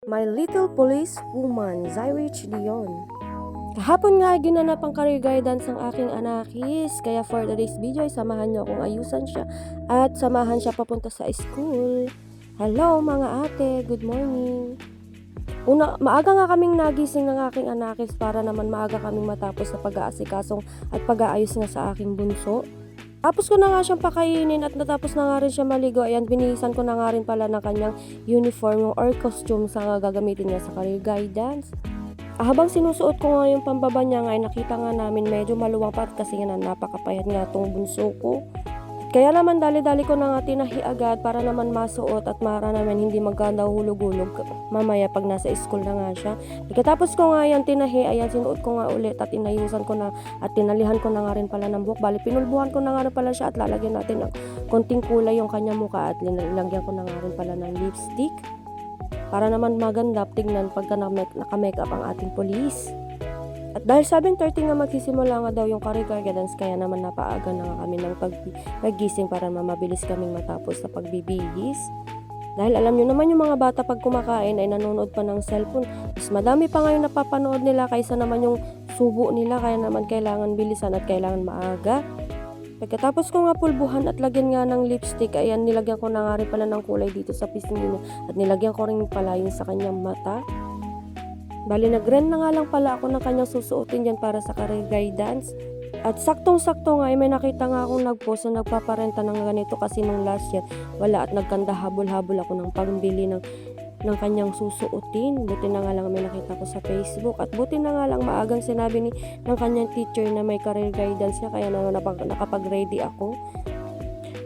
My Little Police Woman, Zyrich Dion. Kahapon nga ginanap ang career guidance ng aking anakis, kaya for today's video ay samahan niyo akong ayusan siya at samahan siya papunta sa school. Hello mga ate, good morning. Maaga nga kaming nagising ng aking anakis para naman maaga kaming matapos sa pag-aasikasong at pag-aayos nga sa aking bunso. Tapos ko na nga siyang pakainin at natapos na nga rin siya maligo. Ayan, binihisan ko na nga rin pala ng kanyang uniform or costume sa gagamitin niya sa career guidance. Habang sinusuot ko nga yung pambaba niya nga ay nakita nga namin medyo maluwang pa kasi nga napakapayat nga tong bunso ko. Kaya naman dali-dali ko na nga tinahi agad para naman masuot at para naman hindi magkandahulog-hulog mamaya pag nasa school na nga siya. Pagkatapos ko nga yan tinahi, ayan sinuot ko nga ulit at inayusan ko na at tinalihan ko na nga rin pala ng buhok. Bali pinulbuhan ko na nga rin pala siya at lalagyan natin ng konting kulay yung kanya mukha at nilagyan ko na nga rin pala ng lipstick para naman maganda tignan pagka naka-makeup ang ating police. At dahil 7:30 nga magsisimula nga daw yung career guidance, kaya naman napaaga na nga kami ng paggising para mabilis kaming matapos sa pagbibihis. Dahil alam nyo naman yung mga bata pag kumakain ay nanonood pa ng cellphone. Mas madami pa ngayon napapanood nila kaysa naman yung subo nila, kaya naman kailangan bilisan at kailangan maaga. Pagkatapos ko nga pulbuhan at lagyan nga ng lipstick, ayan nilagyan ko na nga rin pala ng kulay dito sa pisngi niya at nilagyan ko rin pala yung sa kanyang mata. Bali nag-rent na nga lang pala ako ng kanyang susuotin dyan para sa career guidance. At saktong-sakto nga ay may nakita nga akong nag-post na nagpaparenta ng ganito kasi nung last year wala at nagkanda habol-habol ako ng pambili ng kanyang susuotin. Buti na nga lang may nakita ko sa Facebook at buti na nga lang maagang sinabi ng kanyang teacher na may career guidance niya, kaya na nakapag-ready ako.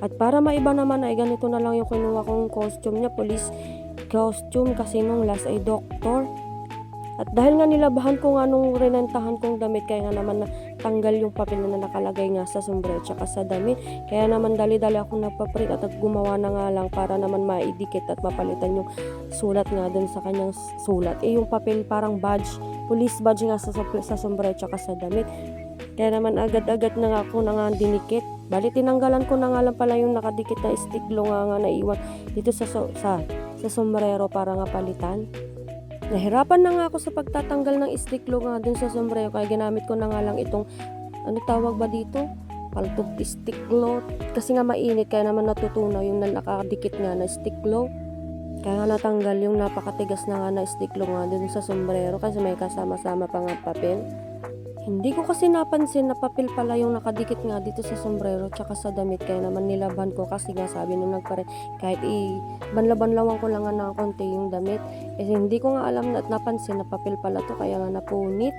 At para maiba naman ay ganito na lang yung kinuha kong costume niya, police costume, kasi nung last ay doctor. At dahil nga nilabahan ko nga nung renentahan kong damit, kaya nga naman natanggal yung papel na nakalagay nga sa sombrero tsaka sa damit. Kaya naman dali-dali akong nagpaprint at gumawa na nga lang para naman maidikit at mapalitan yung sulat nga dun sa kanyang sulat. Yung papel parang badge, police badge nga sa sombrero tsaka sa damit. Kaya naman agad-agad na nga ako na nga dinikit. Bali tinanggalan ko na nga lang pala yung nakadikit na stick glue nga naiwan dito sa sombrero para nga palitan. Nahirapan na nga ako sa pagtatanggal ng stick glue nga dun sa sombrero, kaya ginamit ko na nga lang itong ano tawag ba dito? Paltog stick glue. Kasi nga mainit, kaya naman natutunaw yung nakadikit nga na stick glue. Kaya nga natanggal yung napakatigas na nga na stick glue nga dun sa sombrero kasi may kasama-sama pa nga papel. Hindi ko kasi napansin na papel pala yung nakadikit nga dito sa sombrero tsaka sa damit, kaya naman nilaban ko kasi nga sabi nung nagpare kahit banlaban-lawang ko lang nga ng konti yung damit. Kasi hindi ko nga alam at napansin na papel pala to, kaya nga napunit.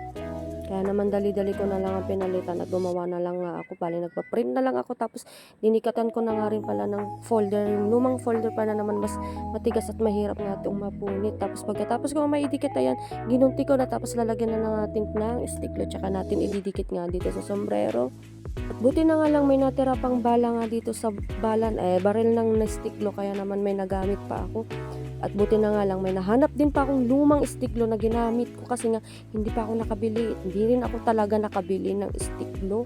Kaya naman dali-dali ko na lang ang pinalitan at gumawa na lang nga ako. Bali nagpa-print na lang ako tapos dinikatan ko na nga rin pala ng folder. Yung lumang folder pa na naman mas matigas at mahirap nga itong mapunit. Tapos pagkatapos ko maidikit ayan, ginunti ko na tapos lalagyan na lang natin ng stick glue tsaka natin ididikit nga dito sa sombrero. At buti na nga lang may natira pang bala nga dito sa baril ng stick glue, kaya naman may nagamit pa ako. At buti na nga lang may nahanap din pa akong lumang stick glue na ginamit ko kasi nga hindi pa ako nakabili. Hindi rin ako talaga nakabili ng stick glue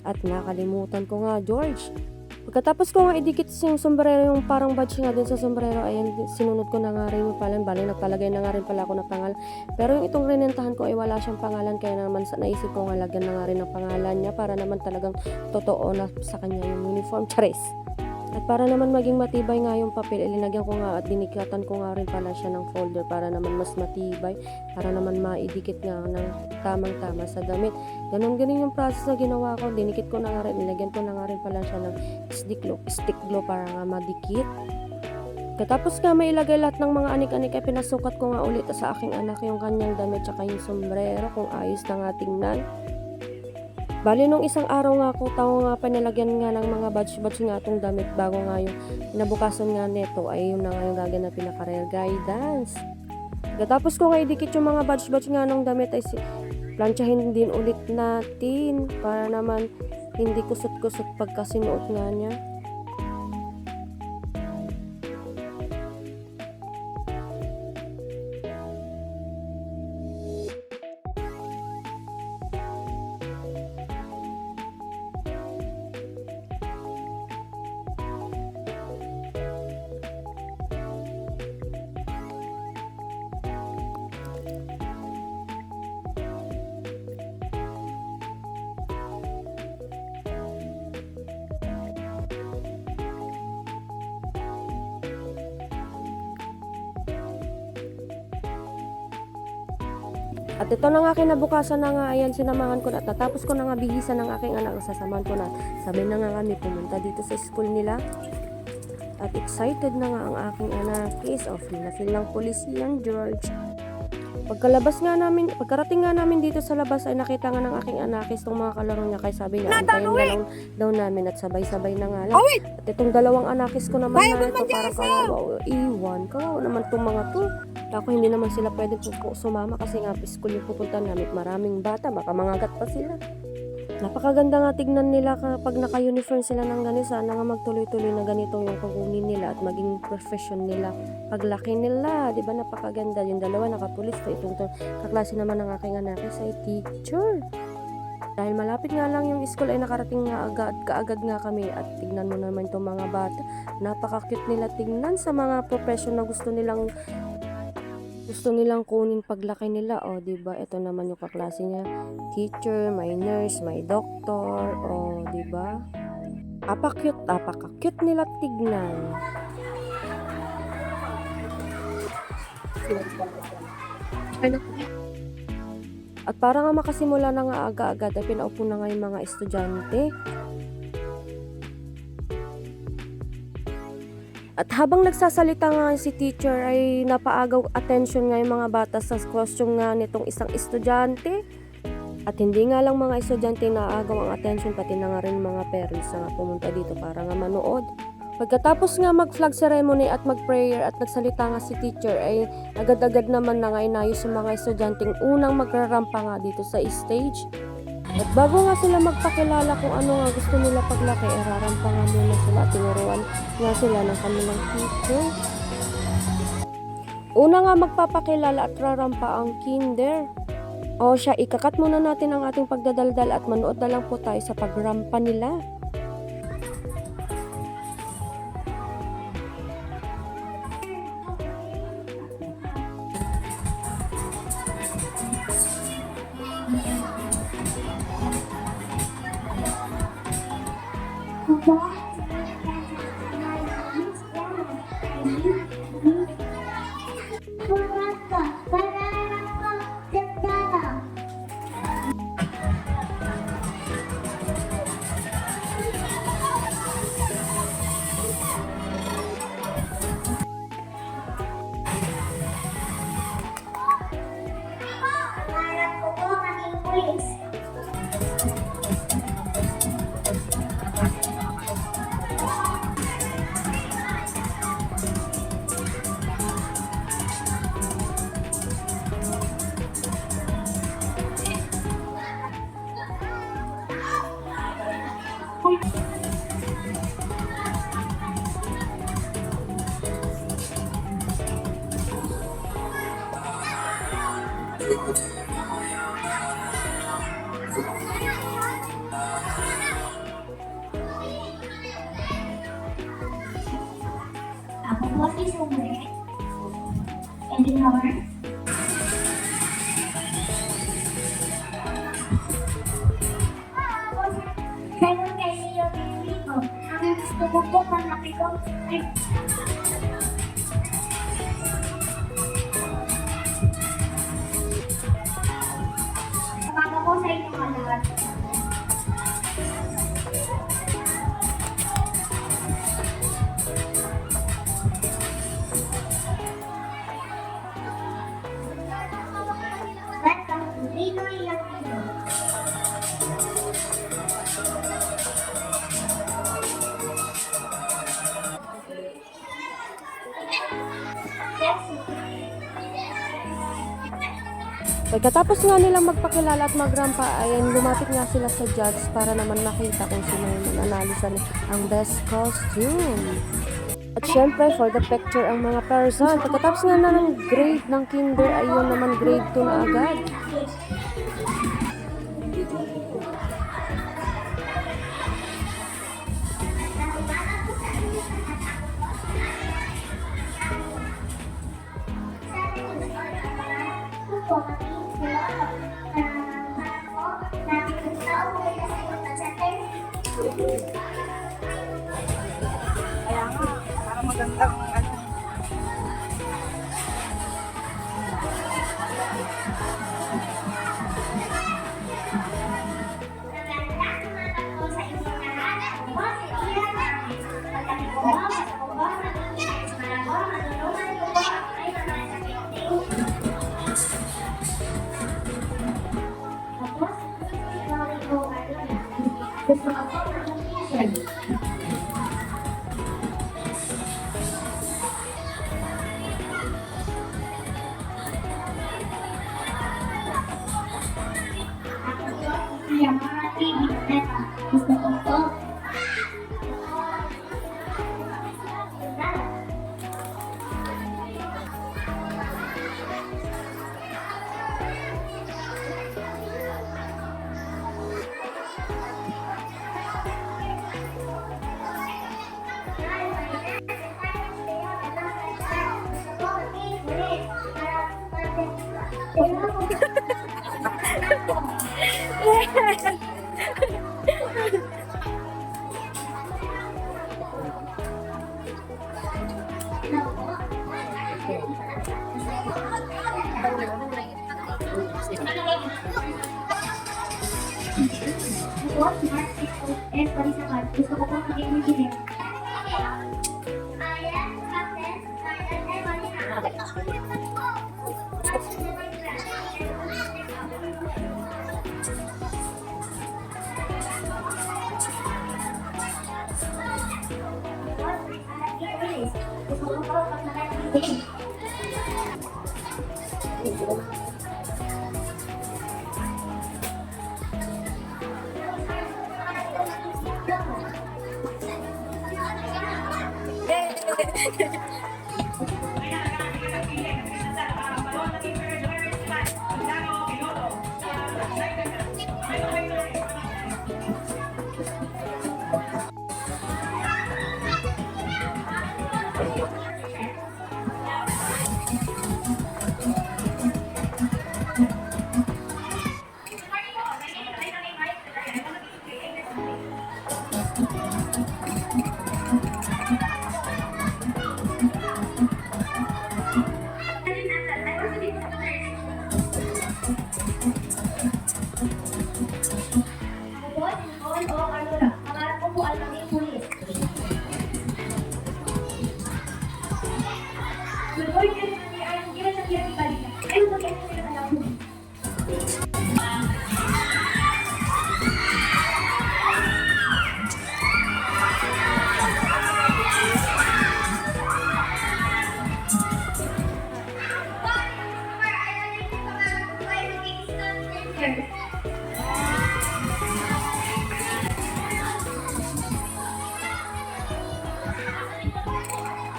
at nakalimutan ko nga, George. Pagkatapos ko nga idikit yung sombrero, yung parang badge nga din sa sombrero, ayan sinunod ko na nga rin yung palan. Bali nagpalagay na nga rin pala ako ng pangalan. Pero yung itong renentahan ko ay wala siyang pangalan, kaya naman naisip ko nga lagyan na nga rin ng pangalan niya para naman talagang totoo na sa kanya yung uniform. Charis! At para naman maging matibay nga yung papel, ilinagyan ko nga at dinikatan ko nga rin pala siya ng folder para naman mas matibay, para naman maidikit nga ng tamang-tama sa damit. Ganon yung process na ginawa ko. Dinikit ko na nga rin, ilagyan ko na nga rin pala siya ng stick glue para nga madikit. Katapos nga may ilagay lahat ng mga anik-anik ay pinasukat ko nga ulit sa aking anak yung kanyang damit tsaka yung sombrero kung ayos na nga tingnan. Bali nung isang araw nga ako nga panilagyan nga ng mga badge nga itong damit bago nga yung nabukasan nga neto ay yun na nga yung gaganapin na career guidance. Katapos ko nga idikit yung mga badge nga ng damit ay plansyahin din ulit natin para naman hindi kusot-kusot pagka sinuot nga niya. At ito na nga kinabukasan na nga, ayan, sinamahan ko na at natapos ko na nga bihisan ng aking anak, sasamahan ko na. Sabi na nga kami pumunta dito sa school nila. At excited na nga ang aking anak is feel na feel ng pulis yan, George. Pagkarating nga namin dito sa labas ay nakita nga ng aking anak is itong mga kalaro niya, kaya sabi niya antayin na lang daw namin at sabay-sabay na nga lang. At itong dalawang anakis ko naman na ito parang kawawa naman itong mga to. Ako hindi naman sila pwede sumama kasi nga school yung pupunta namin, maraming bata, baka mangagat pa sila. Napakaganda nga tignan nila kapag naka-uniform sila ng ganito. Sana nga magtuloy-tuloy na ganito yung kukunin nila at maging profession nila paglaki nila, di ba? Napakaganda. Yung dalawa nakapulis pa, itong kaklase naman ng aking anak ay teacher. Dahil malapit nga lang yung school ay nakarating nga kaagad nga kami at tignan mo naman itong mga bata. Napaka-cute nila tignan sa mga profession na gusto nilang kunin paglaki nila. O, diba? Ito naman yung kaklase niya. Teacher, may nurse, may doctor. O, diba? Apaka-cute nila tignan. At para nga makasimula na nga aga-agad ay pinaupo na nga yung mga estudyante. At habang nagsasalita nga si teacher ay napaagaw attention nga yung mga bata sa costume nga nitong isang estudyante. At hindi nga lang mga estudyante naagaw ang attention, pati na nga rin mga parents na pumunta dito para nga manood. Pagkatapos nga mag-flag ceremony at mag-prayer at nagsalita nga si teacher ay agad-agad naman na nga inayos yung mga estudyanteng unang magrarampa nga dito sa stage. At bago nga sila magpakilala kung ano nga gusto nila paglaki, rarampa nga muna sila at tinuruan nga sila ng kanilang teacher. Una nga magpapakilala at rarampa ang kinder. O siya, ikakat muna natin ang ating pagdadaldal at manood na lang po tayo sa pagrampa nila. Ako po si Sumre. Eleanor. Kayo kay Leo Enrico. Ang gusto ko po malaki ko. Pagkaka po sa inyong lahat. Welcome to Pinoy Latino. Pagkatapos nga nilang magpakilala at magrampa ay lumapit nga sila sa judge para naman makita kung sino yung mananalo sa ang best costume. At syempre for the picture ang mga person. Pagkatapos nga na ng grade ng kinder ay yun naman grade 2 na agad. Kaya nga, para magandang ano. Gusto ko po ng t-shirt. Ako po si Yamaha TV Neta. Gusto ko po. Ako, si Mark Sixto, S. Parisakan. Gusto ko po maging engineer. Ayan, Captain. Gusto ko po pag nakakalitin.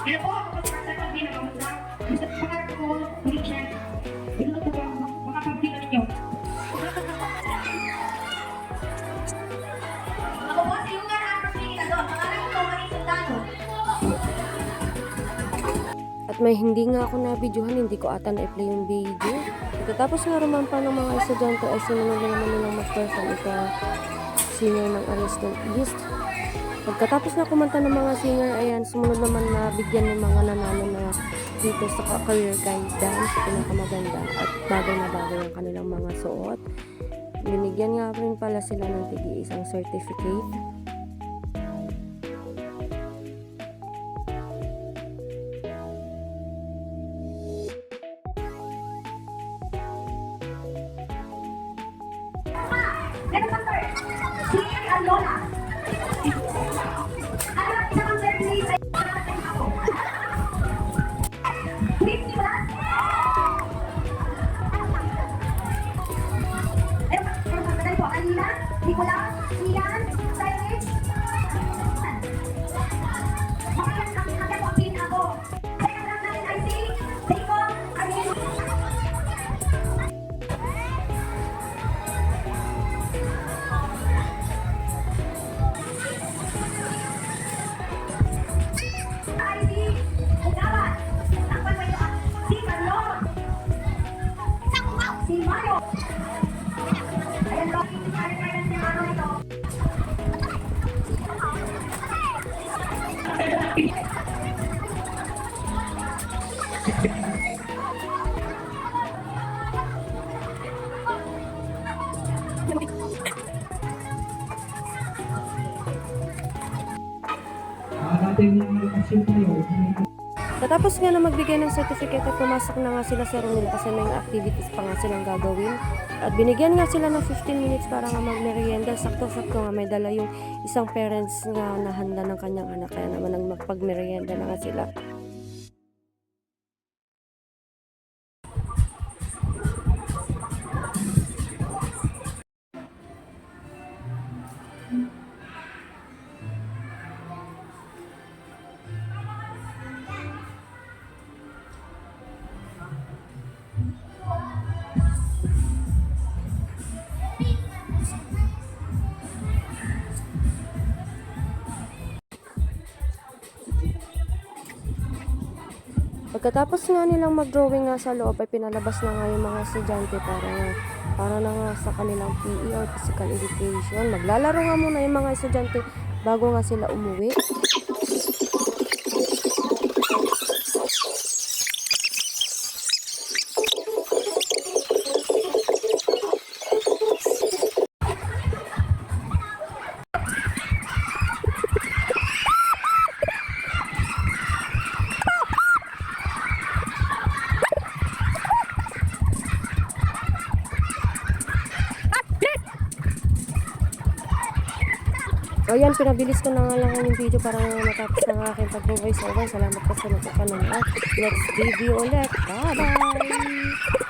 Hello po, ako po sa Pastor Pino Kamusta. Gusto ko pangarap ko, ulit siya. Gusto ko po makapagpilo ninyo. Ako po si Lugar Aproplicador. Pangarap ko maging sundalo. At may hindi nga ako na-videohan, hindi ko ata na-play yung video. Pagkatapos nga rumampa ng mga estudyante ay sinunod na naman nilang mag-perform ito singer ng Ariston East. Pagkatapos na kumanta ng mga singer, ayan, sumunod naman na bigyan ng mga nanalo na dito sa career guidance, pinakamaganda at bagay na bagay ang kanilang mga suot. Binigyan nga rin pala sila ng tigi-isang certificate. Next number, si Alola. Ang isang birthday ay parating ako. Please, di ba? Pero po, Alina, Nicolas, Ian, Cyrus. Makailan kami agad po pin ako. Kaya lang natin ay si Rico Arino. ID, Ugawan, ang pagpayoan, si Marlon, si Mario. Ayan po, kaya si Maro ito. Dating mga lokasyon tayo. Sa Pagkatapos nga na magbigay ng certificate ay pumasok na nga sila sa room nila kasi may activities pa nga silang gagawin. At binigyan nga sila ng 15 minutes para nga magmerienda. Sakto-sakto nga may dala yung isang parents nga na handa ng kanyang anak. Kaya naman nang magpagmerienda na nga sila. Pagkatapos nga nilang mag-drawing nga sa loob ay pinalabas na nga yung mga estudyante para na nga sa kanilang PE or physical education. Maglalaro nga muna yung mga estudyante bago nga sila umuwi. O yan, pinabilis ko na nga lang yung video para matapos ng aking pag-voice over. Salamat po sa nagpapanood. Next video ulit. Bye-bye!